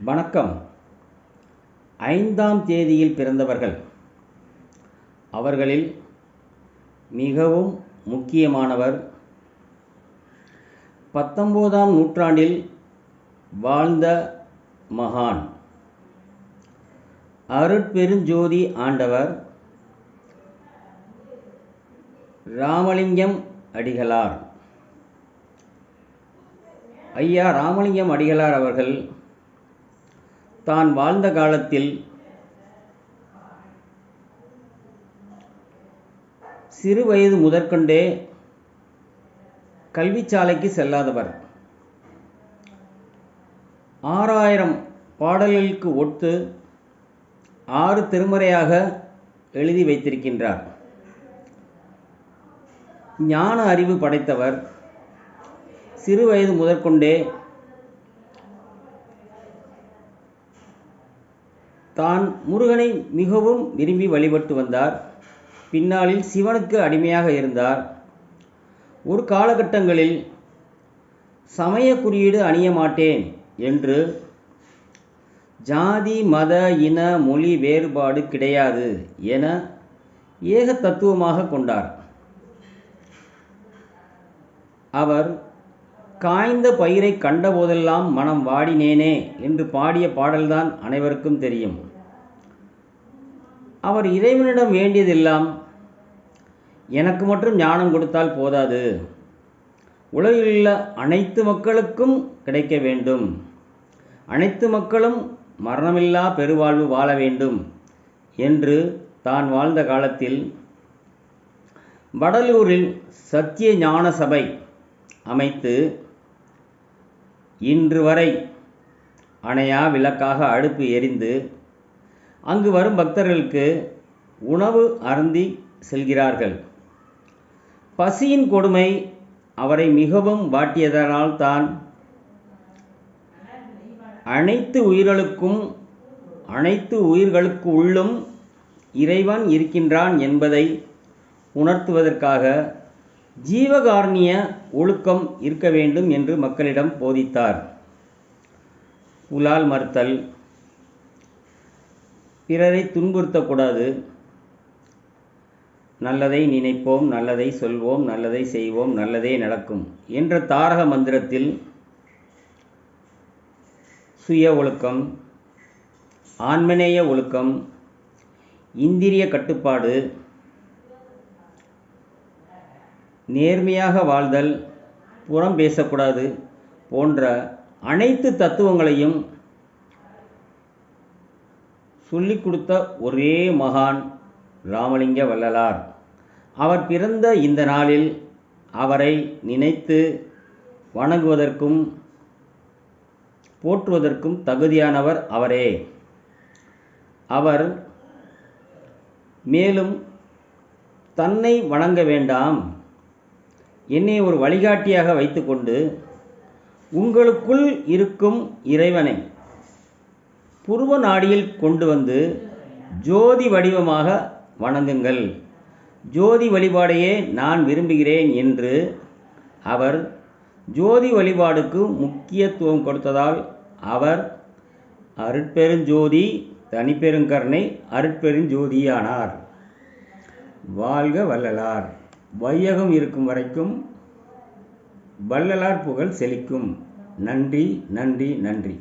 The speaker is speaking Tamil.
வணக்கம். 5ஆம் தேதியில் பிறந்தவர்கள். அவர்களில் மிகவும் முக்கியமானவர் 19ஆம் நூற்றாண்டில் வாழ்ந்த மகான் அருட்பெருஞ்சோதி ஆண்டவர் ராமலிங்கம் அடிகளார். ஐயா ராமலிங்கம் அடிகளார் அவர்கள் தான் வாழ்ந்த காலத்தில் சிறு வயது முதற்கொண்டே கல்விச்சாலைக்கு செல்லாதவர். 6000 பாடல்களுக்கு ஒத்து 6 திருமுறையாக எழுதி வைத்திருக்கின்றார். ஞான அறிவு படைத்தவர். சிறு வயது முதற்கொண்டே தான் முருகனை மிகவும் விரும்பி வழிபட்டு வந்தார். பின்னாளில் சிவனுக்கு அடிமையாக இருந்தார். ஒரு காலகட்டங்களில் சமய குறியீடு அணிய மாட்டேன் என்று, ஜாதி மத இன மொழி வேறுபாடு கிடையாது என ஏக தத்துவமாக கொண்டார். அவர் காய்ந்த பயிரை கண்டபோதெல்லாம் மனம் வாடினேனே என்று பாடிய பாடல்தான் அனைவருக்கும் தெரியும். அவர் இறைவனிடம் வேண்டியதெல்லாம், எனக்கு மட்டும் ஞானம் கொடுத்தால் போதாது, உலகிலுள்ள அனைத்து மக்களுக்கும் கிடைக்க வேண்டும், அனைத்து மக்களும் மரணமில்லா பெருவாழ்வு வாழ வேண்டும் என்று தான் வாழ்ந்த காலத்தில் வடலூரில் சத்திய ஞான சபை அமைத்து இன்று வரை அணையா விளக்காக அடுப்பு எரிந்து அங்கு வரும் பக்தர்களுக்கு உணவு அருந்தி செல்கிறார்கள். பசியின் கொடுமை அவரை மிகவும் வாட்டியதனால் தான் அனைத்து உயிர்களுக்கு உள்ளும் இறைவன் இருக்கின்றான் என்பதை உணர்த்துவதற்காக ஜீவகாருண்ய ஒழுக்கம் இருக்க வேண்டும் என்று மக்களிடம் போதித்தார். புலால் மறுத்தல், பிறரை துன்புறுத்தக்கூடாது, நல்லதை நினைப்போம், நல்லதை சொல்வோம், நல்லதை செய்வோம், நல்லதே நடக்கும் என்ற தாரக மந்திரத்தில் சுய ஒழுக்கம், ஆன்மநேய ஒழுக்கம், இந்திரிய கட்டுப்பாடு, நேர்மையாக வாழ்தல், புறம் பேசக்கூடாது போன்ற அனைத்து தத்துவங்களையும் சொல்லிக் கொடுத்த ஒரே மகான் ராமலிங்க வள்ளலார். அவர் பிறந்த இந்த நாளில் அவரை நினைத்து வணங்குவதற்கும் போற்றுவதற்கும் தகுதியானவர் அவரே. அவர் மேலும் தன்னை வணங்க வேண்டாம், என்னை ஒரு வழிகாட்டியாக வைத்துக்கொண்டு உங்களுக்குள் இருக்கும் இறைவனை புருவ நாடியில் கொண்டு வந்து ஜோதி வடிவமாக வணங்குங்கள், ஜோதி வழிபாடையே நான் விரும்புகிறேன் என்று அவர் ஜோதி வழிபாடுக்கு முக்கியத்துவம் கொடுத்ததால் அவர் அருட்பெருஞ்சோதி தனிப்பெருங்கருணை அருட்பெருஞ்சோதியானார். வாழ்க வள்ளலார். வையகம் இருக்கும் வரைக்கும் வள்ளலார் புகழ் செழிக்கும். நன்றி, நன்றி, நன்றி.